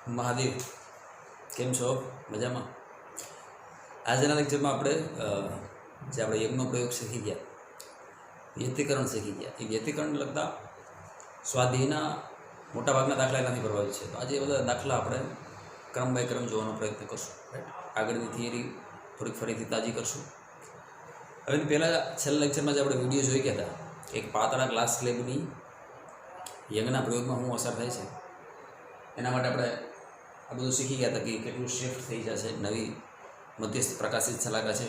મહાદેવ કેમ છો? મજામાં? આજના લેક્ચરમાં આપણે જે આપણે યજ્ઞનો પ્રયોગ શીખી ગયા, વ્યતિકરણ શીખી ગયા. એ વ્યતિકરણ લગતા સ્વાધ્યાયના મોટાભાગના દાખલા એનાથી પ્રભાવિત છે. તો આજે એ બધા દાખલા આપણે ક્રમ બાય ક્રમ જોવાનો પ્રયત્ન કરશું. રાઈટ, આગળની થિયરી થોડીક ફરીથી તાજી કરશું. હવે પહેલાં છેલ્લા લેક્ચરમાં જે આપણે વિડીયો જોઈ ગયા હતા, એક પાતળા ગ્લાસ સ્લેબની યજ્ઞના પ્રયોગમાં શું અસર થાય છે એના માટે આપણે આ બધું શીખી ગયા હતા કે કેટલું શિફ્ટ થઈ જશે. નવી મધ્યસ્થ પ્રકાશિત શલાકા છે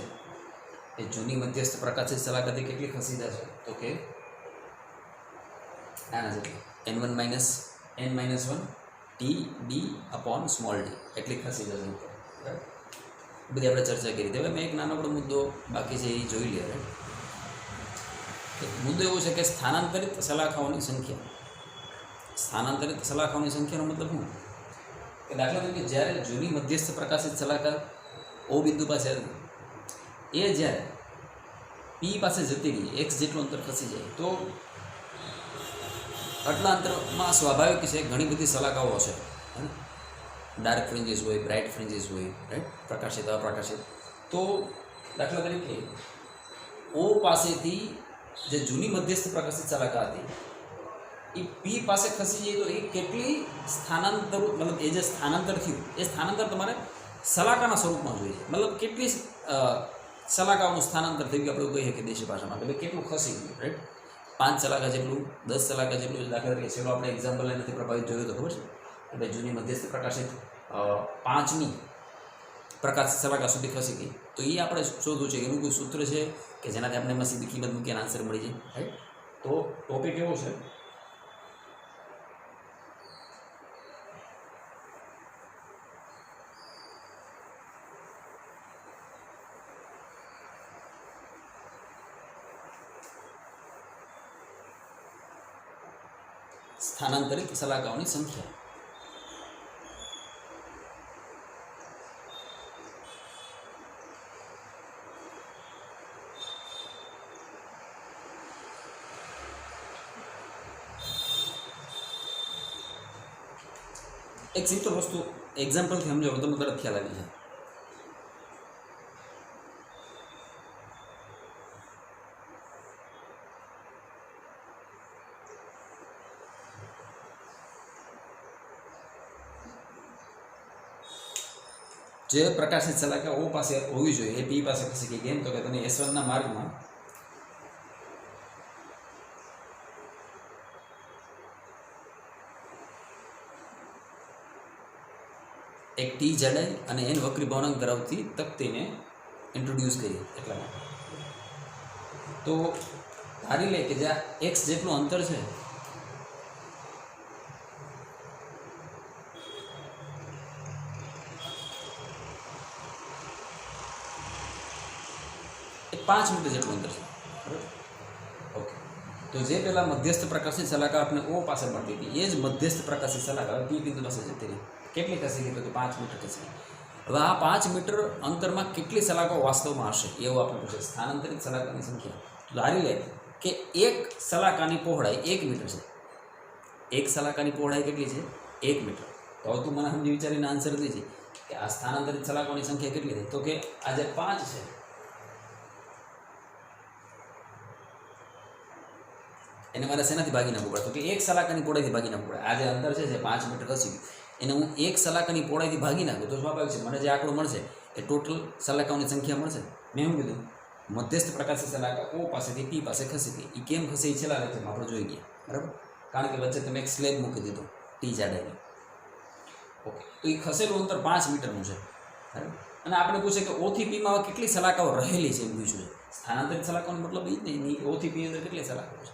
એ જૂની મધ્યસ્થ પ્રકાશિત શલાકાથી કેટલી ખસી જશે, તો કે આના જેટલી n1 n-1 T D upon small D એટલી ખસી જશે ઉપર. રાઈટ, બધી આપણે ચર્ચા કરી. હવે મેં એક નાનકડો મુદ્દો બાકી છે એ જોઈ લે. રાઈટ, મુદ્દો એવો છે કે સ્થાનાંતરિત શલાખાઓની સંખ્યા. સ્થાનાંતરિત શલાખાઓની સંખ્યાનો મતલબ શું કે દાખલા તરીકે જ્યારે જૂની મધ્યસ્થ પ્રકાશિત શલાકા ઓ બિંદુ પાસે એ જ્યારે પી પાસે જતી રહી, એક્સ જેટલું અંતર ખસી જાય, તો આટલા અંતરમાં સ્વાભાવિક છે ઘણી બધી શલાકાઓ હશે. ડાર્ક ફ્રિન્જીસ હોય, બ્રાઇટ ફ્રિન્જીસ હોય, રાઈટ, પ્રકાશિત અપ્રકાશિત. તો દાખલા તરીકે ઓ પાસેથી જે જૂની મધ્યસ્થ પ્રકાશિત શલાકા હતી એ પી પાસે ખસી જાય તો એ કેટલી સ્થાનાંતર, મતલબ એ જે સ્થાનાંતર થયું એ સ્થાનાંતર તમારે શલાકાના સ્વરૂપમાં જોઈએ. મતલબ કેટલી શલાકાઓનું સ્થાનાંતર થયું કે આપણે કહીએ કે દેશી ભાષામાં કે ભાઈ કેટલું ખસી ગયું. રાઈટ, 5 શલાકા જેટલું, 10 શલાકા જેટલું. દાખલા તરીકે ચલો આપણે એક્ઝામ્પલ એનાથી પ્રભાવિત જોયું તો ખબર છે કે ભાઈ જૂની મધ્યસ્થ પ્રકાશિત 5મી પ્રકાશિત શલાકા સુધી ખસી ગઈ. તો એ આપણે શોધવું છે એનું કોઈ સૂત્ર છે કે જેનાથી આપણે એમાં સીધી કિંમત મૂકીને આન્સર મળી જાય. રાઈટ, તો ટોપિક એવો છે સ્થાનાંતરિત શલાકાઓની સંખ્યા. એક સિમ્પલ વસ્તુ એક્ઝામ્પલથી સમજો તમને તરત ખ્યાલ આવી જાય. જે પ્રકાશિત શલાકા ઓ પાસે હોવી જોઈએ એ પી પાસે ખસી ગઈ. કેમ તો કે તમે S1ના માર્ગમાં એક ટી જાડાઈ અને એન વક્રી ભવનાંક ધરાવતી તકતીને ઇન્ટ્રોડ્યુસ કરી. એટલા માટે તો ધારી લે કે જ્યાં એક્સ જેટલું અંતર છે એ 5 મીટર જેટલું અંતર છે. બરાબર, ઓકે. તો જે પહેલાં મધ્યસ્થ પ્રકાશિત શલાકા આપણે ઓ પાસે મળતી હતી એ જ મધ્યસ્થ પ્રકાશિત શલાકા હવે પી બિંદુ પાસે જતી રહી. કેટલી ખસી ગઈ? તો કે 5 મીટર ખસી ગઈ. હવે આ 5 મીટર અંતરમાં કેટલી શલાકાઓ વાસ્તવમાં હશે એવું આપણે પૂછે. સ્થાનાંતરિત શલાકાની સંખ્યા. તો ધારી લે કે એક શલાકાની પહોળાઈ 1 મીટર છે. એક શલાકાની પહોળાઈ કેટલી છે? 1 મીટર. તો હવે તું મને સમજી વિચારીને આન્સર દેજે કે આ સ્થાનાંતરિત શલાકાઓની સંખ્યા કેટલી થઈ? તો કે આ જે 5 છે એને મારે શેનાથી ભાગી નાખવું પડે? તો કે એક શલાકાની પહોળાઈથી ભાગી નાખવું પડે. આ જે અંતર છે જે 5 મીટર ખસી ગયું એને હું એક શલાકાની પહોળાઈથી ભાગી નાખું તો સ્વાભાવિક છે મને જે આંકડો મળશે એ ટોટલ શલાકાઓની સંખ્યા મળશે. મેં શું કીધું? મધ્યસ્થ પ્રકાશિત શલાકા ઓ પાસેથી પી પાસે ખસી ગઈ. એ કેમ ખસી છેલ્લા લેક્ચરમાં આપણે જોઈ ગયા. બરાબર, કારણ કે વચ્ચે તમે એક સ્લેબ મૂકી દીધો ટી જાડાઈની. ઓકે, તો એ ખસેલું અંતર 5 મીટરનું છે. બરાબર, અને આપણે પૂછે કે ઓથી પીમાં કેટલી શલાકાઓ રહેલી છે એમ પૂછ્યું છે. સ્થાનાંતરિત શલાકાઓનો મતલબ એ જ નહીં ઓથી પી અંદર કેટલી શલાકાઓ છે.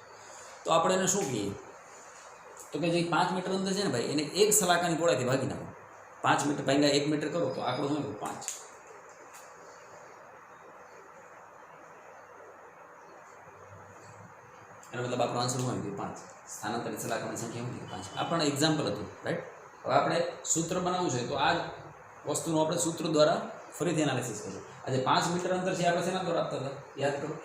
તો આપણે એને શું કહીએ? તો કે જે 5 મીટર અંદર છે ને ભાઈ એને એક શલાકાની પહોળાઈથી ભાગી નાખો. 5 મીટર ભાગ્યા 1 મીટર કરો તો આંકડો શું? 5. એનો મતલબ આપણો આન્સર શું આવ્યું? 5. સ્થાનાંતરિત શલાકાની સંખ્યા શું? 5. આપણને એક્ઝામ્પલ હતું. રાઈટ, હવે આપણે સૂત્ર બનાવવું છે તો આ વસ્તુનું આપણે સૂત્ર દ્વારા ફરીથી એનાલિસિસ કરીશું. આજે 5 મીટર અંતર છે આપણે શેના દ્વારા આપતા હતા યાદ કરો?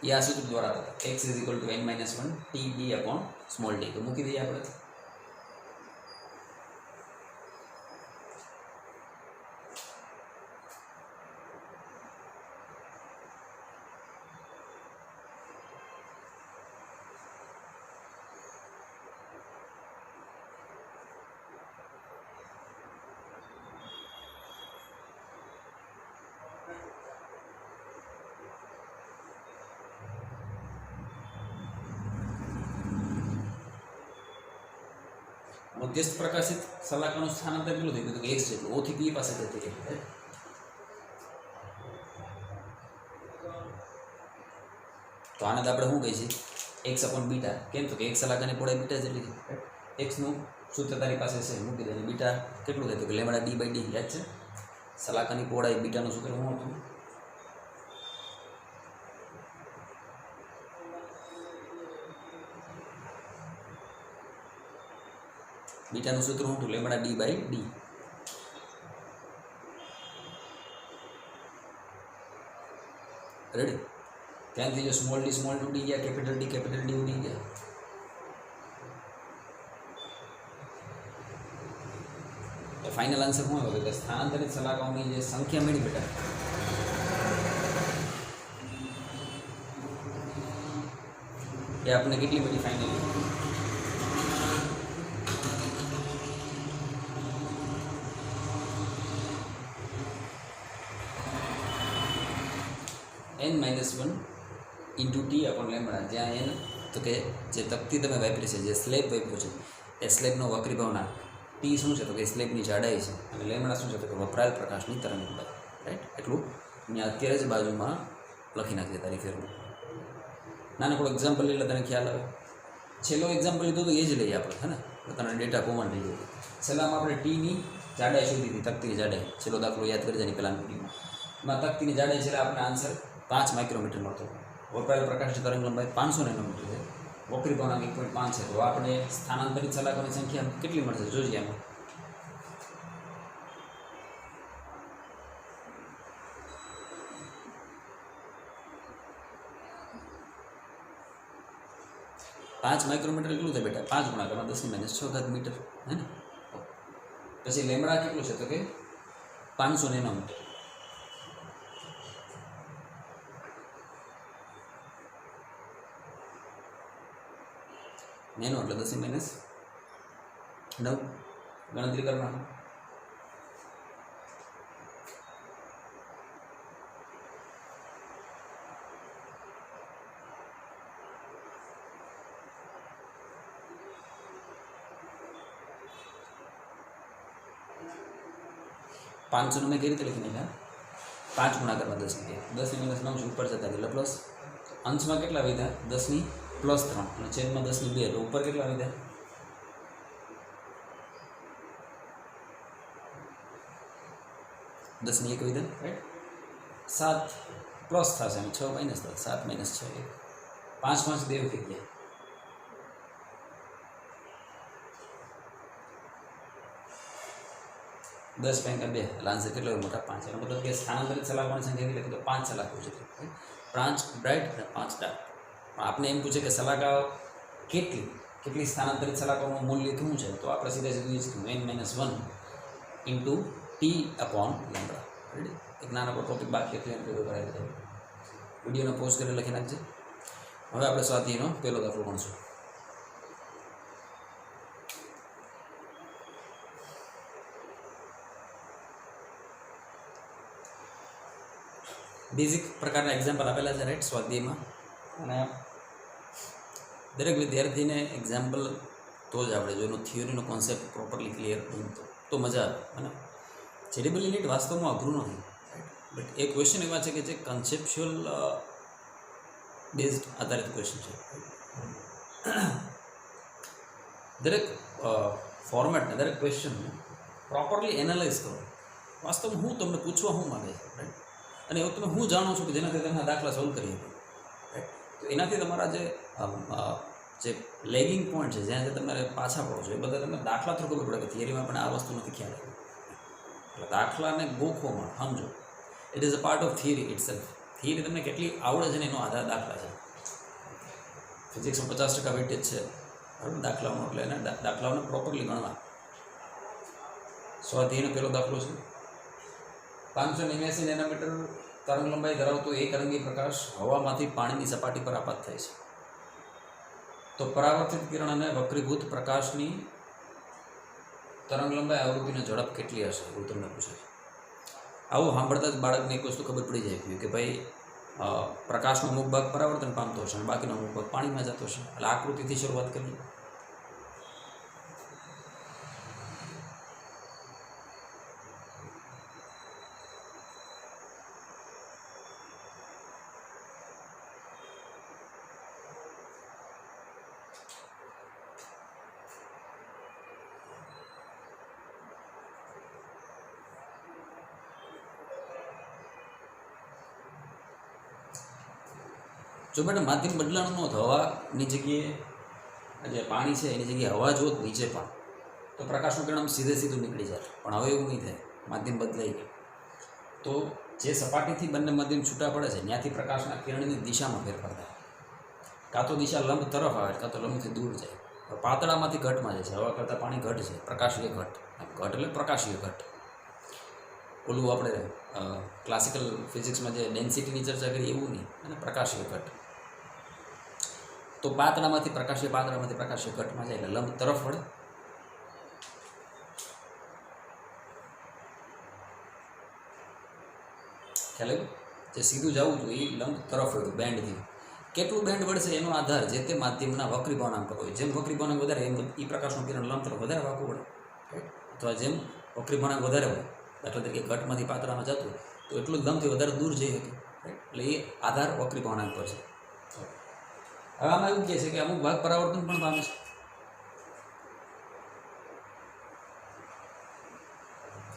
એ આ સૂત્ર દ્વારા હતા, x is equal to n minus one T D upon small D. તો મૂકી દઈએ આપણે. મધ્યસ્થ પ્રકાશિત સલાહકારનું સ્થાનાંતર કેટલું થઈ ગયું? x જેટલું. O થી P પાસે જતી રહી. તો આને આપણે શું કહીએ છીએ? x upon beta. કેમ? તો કે એક સલાહકારની પહોળાઈ બીટા જેટલી છે. એક્સનું સૂત્ર તારી પાસે છે, મૂકી દે. બીટા કેટલું થાય? તો કે લેમડા ડી બાય ડી. યાદ છે? સલાહકારની પહોળાઈ બીટાનું સૂત્ર શું હતું? બીટાનું સૂત્ર શું હતું? Lambda d by d. Ready? ત્યાંથી જો સ્મોલ ડી ઉડી ગયા, કેપિટલ ડી ઉડી ગયા. તો ફાઇનલ આન્સર શું આવ્યો? કે સ્થાનાંતરિત સલાહકાઓની જે સંખ્યા મળી બેટા, એ આપણે કેટલી બધી final n minus one into T upon lambda. જ્યાં n તો કે જે તકતી તમે વાપરી છે, જે સ્લેબ વાપર્યો છે, એ સ્લેબનો વક્રીભાવના. ટી શું છે? તો કે સ્લેબની જાડાઈ છે. અને લેમડા શું છે? તો કે વપરાયેલ પ્રકાશની તરંગલંબાઈ. રાઈટ? એટલું અહીંયા અત્યારે જ બાજુમાં લખી નાખીએ તારી ફેરવું. નાનકડો એક્ઝામ્પલ એટલે તને ખ્યાલ આવે. છેલ્લો એક્ઝામ્પલ લીધો તો એ જ લઈએ આપણે, હે ને? તને ડેટા કોમન થઈ જાય. છેલ્લામાં આપણે ટીની જાડાઈ શોધી હતી, તકતીની જાડાઈ. છેલ્લો દાખલો યાદ કરી જાય પહેલાંની વિડીયોમાં. એમાં તકતીની જાડાઈ છે, આપણે આન્સર 5 માઇક્રોમીટર મળતો. વપરાયેલ પ્રકાશની તરંગ લંબાઈ 500 નેનોમીટર છે. વક્રીભાવના 1.5 છે. તો આપણે સ્થાનાંતરિત સલાહકારની સંખ્યા કેટલી મળશે? જોઈએ એમાં. પાંચ માઇક્રોમીટર કેટલું થાય બેટા? 5 ગુણાકારમાં 10⁻6 મીટર, હે ને? પછી લેમડા કેટલું છે? તો કે 500 નેનોમીટર. નેનો એટલે 10⁻9. ગણતરી કરવાનો. પાંચસો મેં કઈ રીતે લખી નાખ્યા? 5 ગુણાકારમાં 10 લીધા. 10⁻9 છે, ઉપર જતા એટલે પ્લસ. અંશમાં કેટલા વધ્યા? 10 + 3 અને છેદમાં 10 2. તો ઉપર કેટલા વધ્યા? 10 1 વધ્યા. રાઈટ? 7 પ્લસ થશે અને 6 માઇનસ થશે. 7 - 6 1. 5 5 2 થઈ ગયા. દસ પેંકા 2 એટલે આન્સર કેટલો મોટા? 5. એનો મતલબ કે સ્થાનાંતરિત સલાહકાઓની સંખ્યા કેટલી? તો 5 સલાહકો છે. 5 બ્રાઇટ અને 5 ડાર્ક. આપને એમ પૂછે કે સલાહકાઓ કેટલી સ્થાનાંતરિત સલાહકાઓનું મૂલ્ય શું છે? તો આપણે સીધા સીધું n-1 into T upon lambda. Ready? એક નાનકડો ટોપિક બાકી હતો એને ભેગો કરાવી દીધો. વિડીયોને પોઝ કરી લખી નાખજે. હવે આપણે સ્વાધ્યાયનો પહેલો દાખલો ભણશું. બેઝિક પ્રકારના એક્ઝામ્પલ આપેલા છે, રાઈટ, સ્વાધ્યાયમાં. અને દરેક વિદ્યાર્થીને એક્ઝામ્પલ તો જ આવડે, જો એનો થિયરીનો કોન્સેપ્ટ પ્રોપરલી ક્લિયર તો મજા આવે. અને જેડબલ યુનિટ વાસ્તવમાં અઘરું નથી, બટ એ ક્વેશ્ચન એવા છે કે જે કન્સેપ્ચ્યુઅલ બેઝડ આધારિત ક્વેશ્ચન છે. દરેક ફોર્મેટને, દરેક ક્વેશ્ચનને પ્રોપરલી એનાલાઇઝ કરો. વાસ્તવમાં હું તમને પૂછવા શું માગે છે, રાઈટ? અને એવું તમે હું જાણો છું કે જેનાથી તમે દાખલા સોલ્વ કરી શકો, રાઈટ? તો એનાથી તમારા જે લેગિંગ પોઈન્ટ છે, જ્યાં જે તમારે પાછા પડો છો, એ બધા તમને દાખલા થ્રુ ખબર પડે કે થિયરીમાં પણ આ વસ્તુ નથી ખ્યાલ આવી. એટલે દાખલાને ગોખોમાં સમજો. It is a part of theory itself. Theory તમને કેટલી આવડે છે ને એનો આધાર દાખલા છે. ફિઝિક્સમાં 50% વેટેજ છે બરાબર દાખલાઓનો, એટલે એને દાખલાઓને પ્રોપરલી ગણવા. સ્વાધ્યાયનો પહેલો દાખલો છે. 589 નેનોમીટર તરંગ લંબાઈ ધરાવતો એક રંગી પ્રકાશ હવામાંથી પાણીની સપાટી પર આપાત થાય છે. તો પરાવર્તિત કિરણ અને વક્રીભૂત પ્રકાશની તરંગ લંબાઈ આવૃત્તિની ઝડપ કેટલી હશે એવું તમને પૂછે છે. આવું સાંભળતા જ બાળકને એક વસ્તુ ખબર પડી જાય કે ભાઈ પ્રકાશનો અમુક ભાગ પરાવર્તન પામતો હશે અને બાકીનો અમુક ભાગ પાણીમાં જતો હશે. એટલે આકૃતિથી શરૂઆત કરીએ. જો બેટા માધ્યમ બદલાણું ન થાય, હવાની જગ્યાએ જે પાણી છે એની જગ્યાએ હવા જો નીચે પણ તો પ્રકાશનું કિરણ સીધે સીધું નીકળી જાય. પણ હવે એવું નહીં થાય, માધ્યમ બદલાઈ ગયું. તો જે સપાટીથી બંને માધ્યમ છૂટા પડે છે ત્યાંથી પ્રકાશના કિરણની દિશામાં ફેરફાર થાય. કાં તો દિશા લંબ તરફ આવે કાં તો લંબથી દૂર જાય. પાતળામાંથી ઘટમાં જાય છે. હવા કરતાં પાણી ઘટ છે, પ્રકાશીય ઘટ. ઘટ એટલે પ્રકાશીય ઘટ. ઓલું આપણે ક્લાસિકલ ફિઝિક્સમાં જે ડેન્સિટીની ચર્ચા કરી એવું નહીં, અને પ્રકાશીય ઘટ. તો પાતળામાંથી પ્રકાશીય ઘટમાં જાય એટલે લંબ તરફ વળે. ખ્યાલ આવ્યો? જે સીધું જવું જોઈએ એ લંબ તરફ વળ્યું બેન્ડથી. કેટલું બેન્ડ વળશે એનો આધાર જે તે માધ્યમના વક્રીભાવનાંક હોય. જેમ વક્રીભાવનાંક વધારે એમ એ પ્રકાશનું કિરણ લંબ તરફ વધારે વાંકું વળે. અથવા જેમ વક્રીભાવનાંક વધારે હોય, દાખલા તરીકે ઘટમાંથી પાતળામાં જતું હોય તો એટલું જ લંબથી વધારે દૂર જઈ શકે. એટલે એ આધાર વક્રીભાવનાંક પર છે. હવે આમાં એવું કહે છે કે અમુક ભાગ પરાવર્તન પણ પામે છે.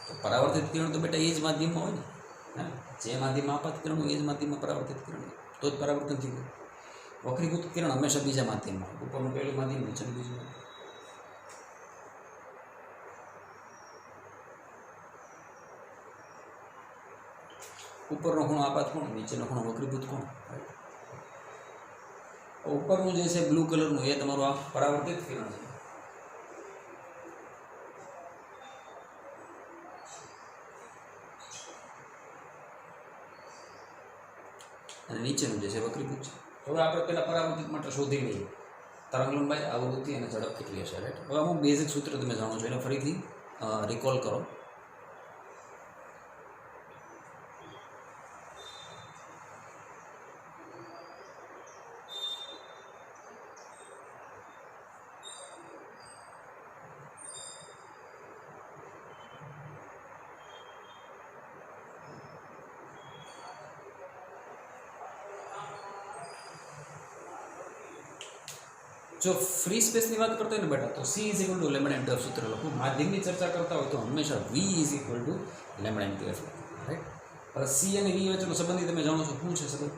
તો પરાવર્તિત કિરણ તો બેટા એ જ માધ્યમમાં હોય ને, જે માધ્યમમાં આપાત કિરણ હોય એ જ માધ્યમમાં પરાવર્તિત કિરણ હોય, તો જ પરાવર્તન થઈ ગયું. વક્રીભૂત કિરણ હંમેશા બીજા માધ્યમમાં, ઉપરનું પહેલું માધ્યમ નીચેનું બીજું. ઉપરનો ખૂણો આપાત ખૂણો, નીચેનો ખૂણો વક્રીભૂત ખૂણો. ઉપરનું જે છે બ્લુ કલરનું એ તમારું આ પરાવર્તિત કિરણ છે. અને નીચેનું જે છે વક્રીભૂત છે. હવે આપણે પહેલાં પરાવર્તિત માટે શોધી લઈએ તરંગ લંબાઈ, આવૃત્તિ અને ઝડપ કેટલી હશે. રાઈટ. હવે અમુક બેઝિક સૂત્ર તમે જાણો છો એને ફરીથી રિકોલ કરો. જો ફ્રી સ્પેસની વાત કરતા હોય ને બેટા તો C = λ/f સૂત્ર લખું. માધ્યમની ચર્ચા કરતા હોય તો હંમેશા V = λ/f. રાઈટ. હવે C અને V વચ્ચેનો સંબંધ તમે જાણો છો શું છે સંબંધ?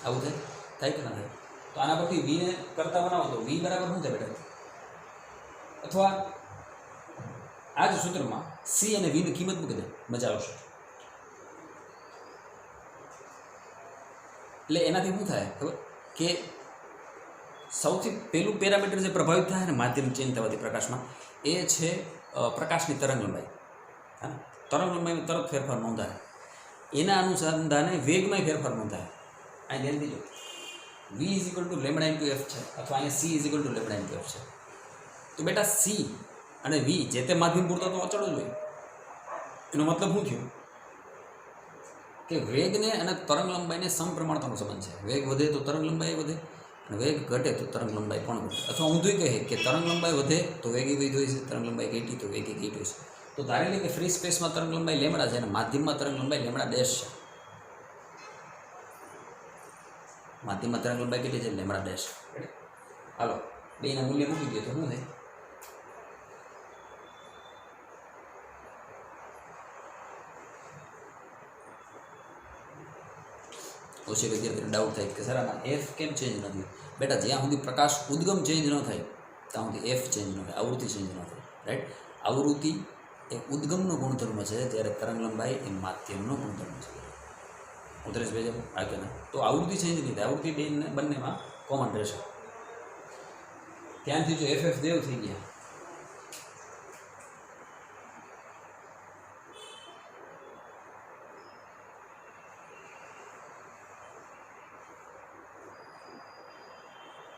આવું થાય કે ના થાય? તો આના પરથી V ને કરતા બનાવો તો V બરાબર શું થાય બેટા? અથવા આ જ સૂત્રમાં C અને V ની કિંમત મૂકી દે, મજા આવશે. એટલે એનાથી શું થાય ખબર કે સૌથી પહેલું પેરામીટર જે પ્રભાવિત થાય ને માધ્યમ ચેન્જ થવાથી પ્રકાશમાં એ છે પ્રકાશની તરંગ લંબાઈ. હા, તરંગ લંબાઈમાં તરત ફેરફાર નોંધાય. એના અનુસંધાને વેગમાં ફેરફાર નોંધાય. અહીં ધ્યાન દીજો. V = λ/f છે અથવા અહીંયા C = λ/f છે. તો બેટા C અને V જે તે માધ્યમ પૂરતા તો અચળ જ હોય. એનો મતલબ શું થયો કે વેગને અને તરંગ લંબાઈને સમપ્રમાણતાનો સંબંધ છે. વેગ વધે તો તરંગ લંબાઈ વધે અને વેગ ઘટે તો તરંગ લંબાઈ પણ વધે. અથવા ઊંધું કહે કે તરંગ લંબાઈ વધે તો વેગ વધ્યો છે, તરંગ લંબાઈ ઘટી તો વેગ ઘટ્યો છે. તો ધારી લે કે ફ્રી સ્પેસમાં તરંગ લંબાઈ લેમડા છે અને માધ્યમમાં તરંગ લંબાઈ લેમડા ડેશ છે. માધ્યમમાં તરંગ લંબાઈ કેટલી છે? Lambda dash. હાલો બેના મૂલ્ય મૂકી દઈએ તો શું થાય? ઓછી વિદ્યાર્થીને ડાઉટ થાય કે સર આમાં એફ કેમ ચેન્જ નથી? બેટા, જ્યાં સુધી પ્રકાશ ઉદ્ગમ ચેન્જ ન થાય ત્યાં સુધી એફ ચેન્જ ન થાય, આવૃત્તિ ચેન્જ ન થાય, રાઈટ? આવૃત્તિ એ ઉદ્ગમનો ગુણધર્મ છે, જ્યારે તરંગ લંબાઈ એ માધ્યમનો ગુણધર્મ છે. ઉતરેશ ભાઈ આ કે ના? તો આવૃત્તિ ચેન્જ નહીં થાય, આવૃત્તિ બંનેમાં કોમન રહેશે. ત્યાંથી જો એફ દેવ થઈ ગયા,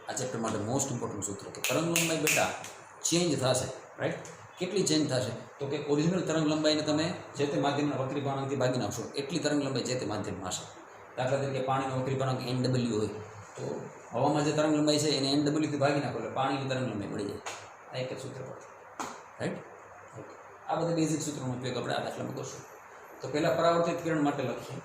આ ચેપ્ટર માટે મોસ્ટ ઇમ્પોર્ટન્ટ સૂત્ર કે તરંગ લંબાઈ બેટા ચેન્જ થશે, રાઈટ? કેટલી ચેન્જ થશે? તો કે ઓરિજિનલ તરંગ લંબાઈને તમે જે તે માધ્યમના વક્રીપાણાંકથી ભાગી નાખશો એટલી તરંગ લંબાઈ જે તે માધ્યમમાં હશે. દાખલા તરીકે પાણીનો વક્રીપાણાંક NW હોય તો હવામાં જે તરંગ લંબાઈ છે એને NW થી ભાગી નાખો એટલે પાણીની તરંગ લંબાઈ મળી જાય. આ એક જ સૂત્ર પર, રાઈટ? ઓકે, આ બધા બેઝિક સૂત્રોનો ઉપયોગ આપણે આ દાખલામાં કરશું. તો પહેલાં પરાવર્તિત કિરણ માટે લખીએ.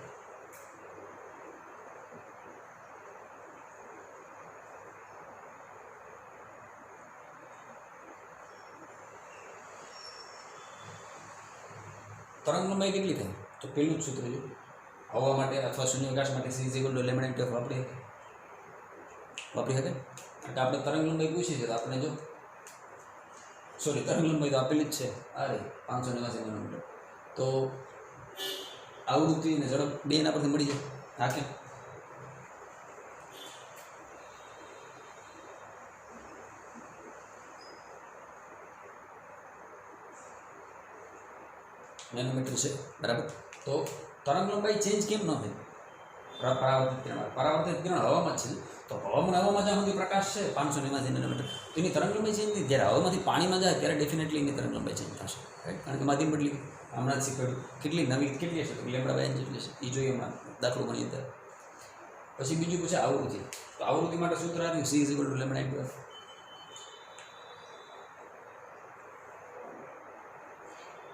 તરંગ લંબાઈ કેટલી થાય? તો પહેલું જ સૂત્ર છે, હવા માટે અથવા શૂન્યાવકાશ માટે c = λ/f વાપરી શકે. એટલે આપણે તરંગ લંબાઈ પૂછી છે તો આપણે જો તરંગ લંબાઈ તો આપેલી જ છે, અરે 589 નોમીટર. તો આવૃત્તિ અને ઝડપ બે એના પરથી મળી જાય. હા કે નેનોમીટર છે, બરાબર? તો તરંગ લંબાઈ ચેન્જ કેમ ન થાય? પરાવર્તિત કિરણ હવામાં છે, તો હવામાં જ્યાં સુધી પ્રકાશ છે 589 નેનોમીટર, તો એની તરંગ લંબાઈ ચેન્જ નહીં. જ્યારે હવામાંથી પાણીમાં જાય ત્યારે ડેફિનેટલી એની તરંગ લંબાઈ ચેન્જ થશે, રાઈટ? કારણ કે માધ્યમ બદલી હમણાં જ શીખવાડ્યું. કેટલી નવી કેટલી હશે? તો λ/n જેટલી છે, એ જોઈએ હમણાં દાખલો ગણીએ ત્યારે. પછી બીજું પૂછે આવૃત્તિ. તો આવૃત્તિ માટે સૂત્ર આવ્યું c = λ/f.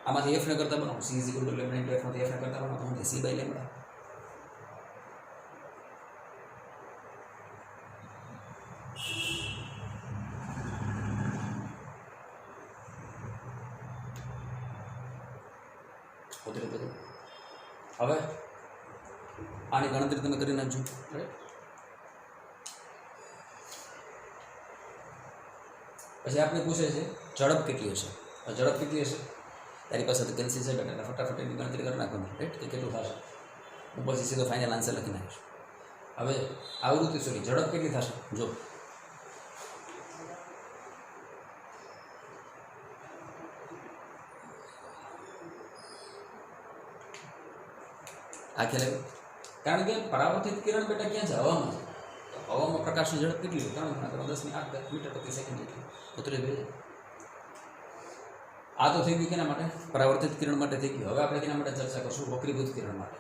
આમાંથી f ને કરતા બનાવો, c = λ/f માંથી f ને કરતા બનાવો તો c/λ. હવે આની ગણતરી તમે કરી નાખજો, રાઈટ? પછી આપણે પૂછે છે ઝડપ કેટલી હશે? ઝડપ કેટલી હશે? તારી પાસે તો કેલ્સી છે બેટા, ફટાફટ એની ગણતરી કરી નાખવાની, રાઈટ? કે કેટલું થશે? હું પછી સીધો ફાઇનલ આન્સર લખી નાખીશ. હવે આવૃત્તિ ઝડપ કેટલી થશે? જો આ ખ્યાલ આવ્યો? કારણ કે પરાવર્તિત કિરણ બેટા ક્યાં છે? હવામાં છે. તો હવામાં પ્રકાશની ઝડપ કેટલી હોય? 3×10⁸ મીટર પ્રતિ સેકન્ડ જેટલી. ઉતરી ગઈ. આ તો થઈ ગયું કેના માટે? પરાવર્તિત કિરણ માટે થઈ ગયું. હવે આપણે કેના માટે ચર્ચા કરશું? વક્રીભૂત કિરણ માટે.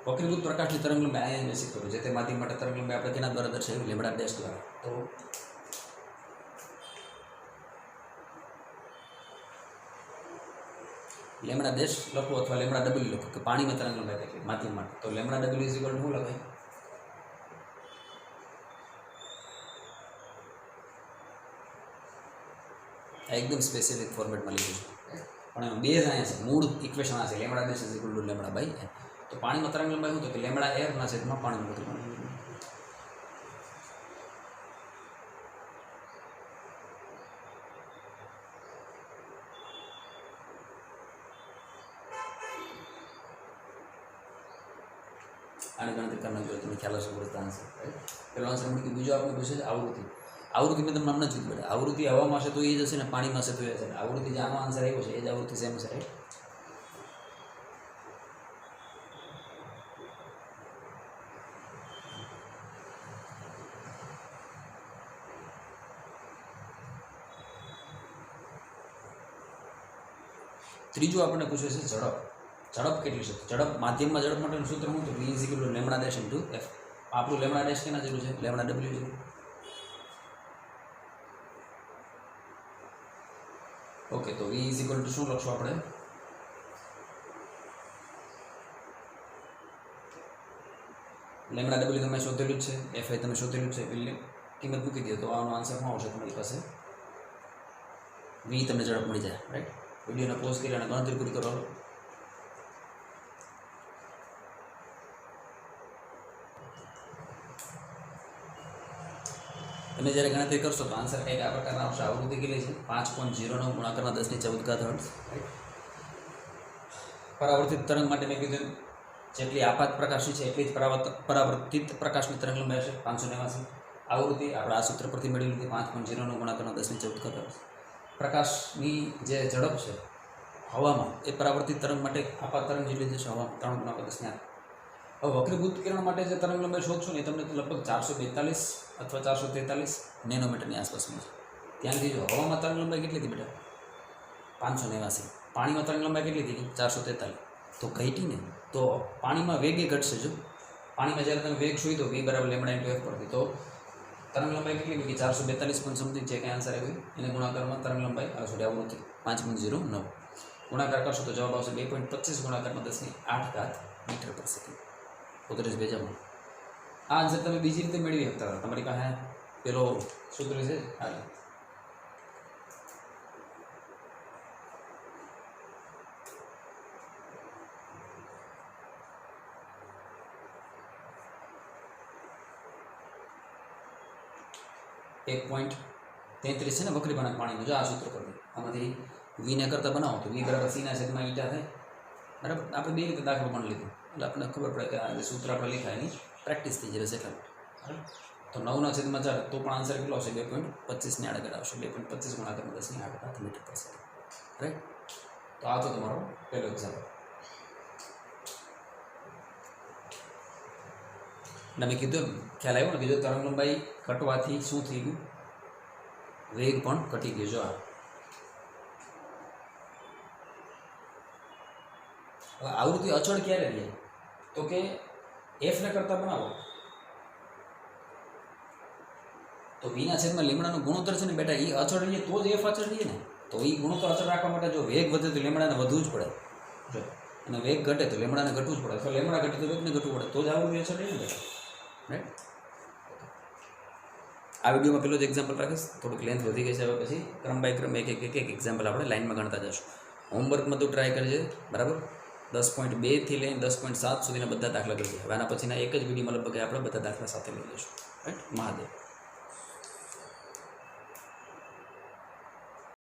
વક્રીભૂત પ્રકાશની તરંગ લંબાઈ અહીંયા મેં શીખવ્યું. જે તે માધ્યમ માટે તરંગ લંબાઈ આપણે કેના દ્વારા દર્શાવી? λ' દ્વારા. તો λ' લખો અથવા λw લખો કે પાણીમાં તરંગ લંબાઈ કેટલી માધ્યમ માટે. તો λw = શું લખાય? આ એકદમ સ્પેસિફિક ફોર્મેટમાં લીધું છે, પણ એમાં બેઝ અહીંયા છે, મૂળ ઇક્વેશન આ છે. λ' = λ/n. તો પાણીમાં તરંગ લંબાઈ શું? તો કે λ એરના છેદમાં પાણીનું વક્રીપાણાંક. આની ગણતરી કરી નાખજો, તમે ખ્યાલ હશે પડતા આન્સર. પેલો આન્સર મળી ગયો. બીજો આપણે પૂછે છે આવૃત્તિ. આવૃત્તિ મેં તમને હમણાં જ કીધું બેટા, આવૃત્તિ હવામાં હશે તો એ જ હશે ને પાણીમાં હશે તો એ હશે. આવૃત્તિ જે આનો આન્સર આવ્યો છે એ જ આવૃત્તિ સેમ હશે, રાઈટ? ત્રીજું આપણને પૂછે છે ઝડપ. ઝડપ કેટલી છે? ઝડપ માધ્યમમાં ઝડપ માટેનું સૂત્ર શું? તો v = λ' × f. આપણું λ' કેના જેવું છે? λw જેવું. ઓકે, તો v = શું લખશું આપણે? લેમડા ડબલ્યુ તમે શોધેલું જ છે, એફઆઈ તમે શોધેલું જ છે, એટલે કિંમત મૂકી દો તો આનો આન્સર શું આવશે તમારી પાસે વી તમને ઝડપ મળી જાય, રાઈટ. વિડીયોને પોઝ કરી અને ગણતરી પૂરી કરો. તમે જ્યારે ગણતરી કરશો તો આન્સર કંઈક આ પ્રકારના આવશે. આવૃત્તિ કેટલી છે 5.09 ગુણાકારના 10^14 હર્ટ્ઝ. પરાવર્તિત તરંગ માટે મેં કીધું જેટલી આપાત પ્રકાશની છે એટલી જ પરાવર્તિત પ્રકાશની તરંગ લંબાઈ હશે 589. આવૃત્તિ આપણે આ સૂત્ર પરથી મેળવી લીધી 5.09 ગુણાકારના 10^14 હર્ટ્ઝ. પ્રકાશની જે ઝડપ છે હવામાં એ પરાવર્તિત તરંગ માટે આપાત તરંગ જેટલી જશે હવામાં 3 × 10^8. હવે વક્રીભૂત કિરણ માટે જે તરંગ લંબાઈ શોધશો ને એ તમને લગભગ 442 અથવા 443 નેનોમીટરની આસપાસની છે. ત્યાંથી જો હવામાં તરંગ લંબાઈ કેટલી હતી બેટા 589. પાણીમાં તરંગ લંબાઈ કેટલી હતી 443. તો ઘટીને તો પાણીમાં વેગે ઘટશે. જો પાણીમાં જ્યારે તમે વેગ શોધો v = λ × f પરથી તો તરંગ લંબાઈ કેટલી ગઈ 442 પોઈન્ટ સમથિંગ જે કંઈ આન્સર આવ્યું એને ગુણાકારમાં તરંગ લંબાઈ સોરી આવૃત્તિ 5.09 ગુણાકાર કરશો તો જવાબ આવશે 2.25 ગુણાકારમાં 10^8 મીટર પર સેકન્ડ. 35 બેજામાં આ આન્સર તમે બીજી રીતે મેળવી શકતા હતા. તમારી પાસે પેલો સૂત્ર છે હાલ .33 છે ને વક્રી બનાક પાણીનું. જો આ સૂત્ર પરથી આમાંથી વીને કરતાં બનાવો તો વી = સીના છેદમાં ઈટા થાય, બરાબર. આપણે બે રીતે દાખલો પણ લીધો એટલે આપણને ખબર પડે કે આ જે સૂત્ર આપણે લખાય એની પ્રેક્ટિસ થઈ જશે એટલા માટે. તો 9/4 તો પણ આન્સર કેટલો આવશે 2.25 ની આગળ આવશે. 2.25 ગુણાકારમાં 10^8 મીટર પર સેકન્ડ, રાઈટ. તો આ તો તમારો પહેલો એક્ઝામ્પલ. અને મેં કીધું ખ્યાલ આવ્યો ને કે જો તરંગ લંબાઈ ઘટવાથી શું થઈ ગયું વેગ પણ ઘટી ગયો. જો હવે આવૃત્તિ અચળ ક્યારે રહે તો કે એફને કરતાં બનાવો તો વીના છેદમાં લીમડાનો ગુણોત્તર છે ને બેટા એ અચળ રહીએ તો જ એફ અચળ રહીએ ને. તો એ ગુણોત્તર અચળ રાખવા માટે જો વેગ વધે તો લીમડાને વધવું જ પડે, જો અને વેગ ઘટે તો લીમડાને ઘટવું જ પડે, અથવા લીમડા ઘટે તો વેગને ઘટવું પડે, તો જ આવૃત્તિ અચળ રહે ને બેટા, રાઈટ. આ વિડીયોમાં પેલો જ એક્ઝામ્પલ રાખીશ, થોડુંક લેન્થ વધી ગઈ છે. હવે પછી ક્રમ બાય ક્રમ એક એક્ઝામ્પલ આપણે લાઇનમાં ગણતા જશું. હોમવર્કમાં તો ટ્રાય કરજે, બરાબર. 10.2 થી લઈને 10.7 સુધીના બધા દાખલા કરજે. હવે આના પછીના એક જ વિડીયોમાં લગભગ આપણે બધા દાખલા સાથે લઈ લઈશું, રાઈટ. મહાદેવ.